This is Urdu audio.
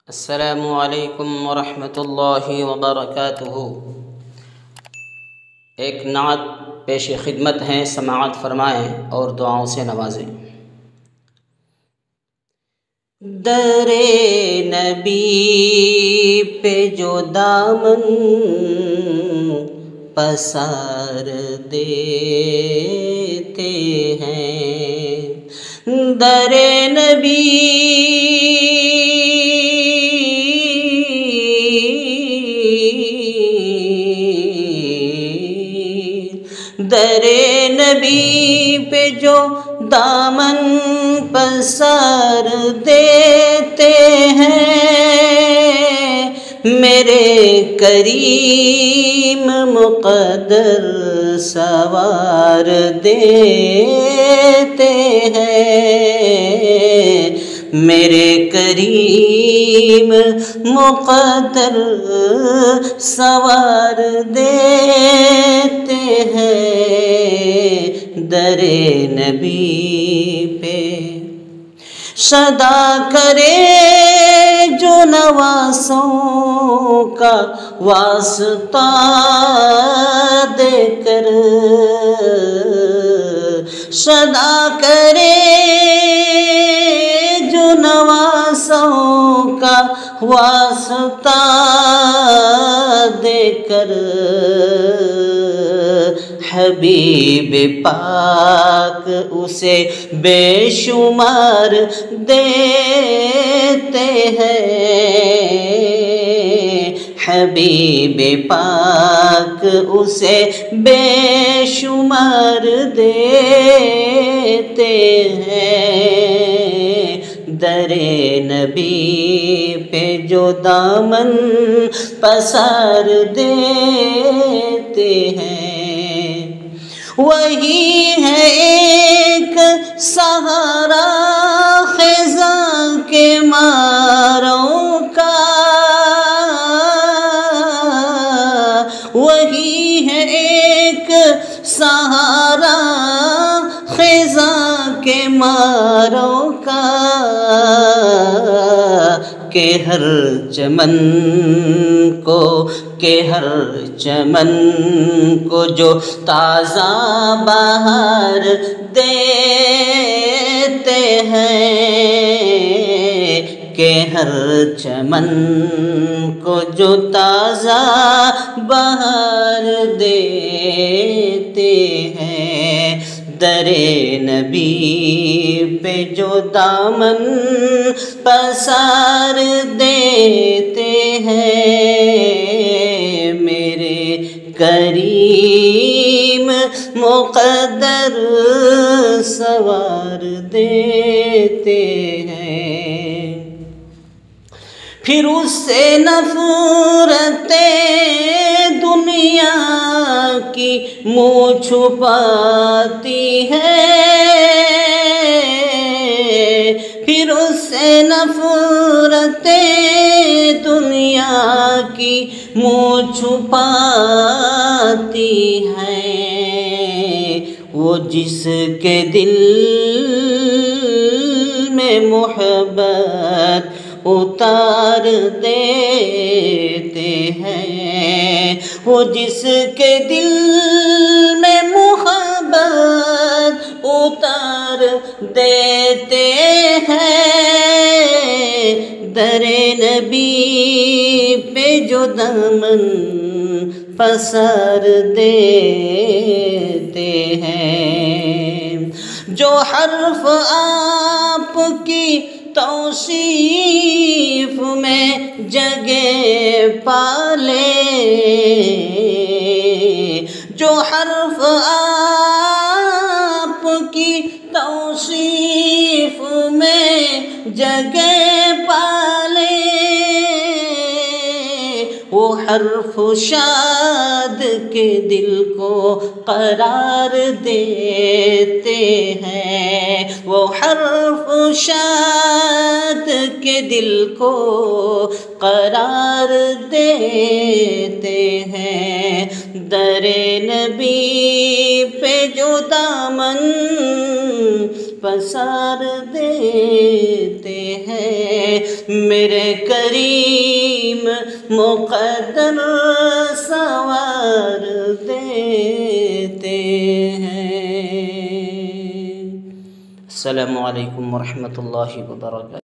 السلام علیکم ورحمۃ اللہ وبرکاتہ۔ ایک نعت پیش خدمت ہیں، سماعت فرمائیں اور دعاؤں سے نوازیں۔ در نبی پہ جو دامن پسار دیتے ہیں، در نبی پہ جو دامن پسار دیتے ہیں، میرے کریم مقدر سوار دیتے ہیں، میرے کریم مقدر سوار دیتے ہیں، در نبی پہ صدا کرے جو نواسوں کا واسطہ دے کر، صدا کرے جو نواسوں کا واسطہ دے کر، حبیب پاک اسے بے شمار دیتے ہیں، حبیب پاک اسے بے شمار دیتے ہیں، در نبی پہ جو دامن پسار دیتے ہیں، وہی ہے ایک سہارا خزاں کے ماروں کا، وہی ہے ایک سہارا خزاں کے ماروں کا، کہ ہر چمن کو جو تازہ بہار دیتے ہیں، کہ ہر چمن کو جو تازہ بہار دیتے ہیں، در نبی پہ جو دامن پسار دیتے ہیں، میرے کریم مقدر سوار دیتے ہیں، پھر اس سے نفرتیں دنیا کی منہ چھپاتی ہے، پھر اس سے نفرتیں دنیا کی منہ چھپاتی ہیں، وہ جس کے دل میں محبت اتار دیتے ہیں، وہ جس کے دل میں محبت اتار دیتے ہیں، در نبی پہ جو دامن پسار دیتے ہیں، جو حرف آپ کی توصیف میں جگہ پالے، جو حرف آپ کی توصیف میں جگہ پالے، وہ حرف شاد کے دل کو قرار دیتے ہیں، وہ حرف شاد کے دل کو قرار دیتے ہیں، در نبی پہ جو دامن پسار دیتے ہیں، میرے کریم مقدر سنوار دیتے ہیں۔ السلام علیکم ورحمۃ اللہ وبرکاتہ۔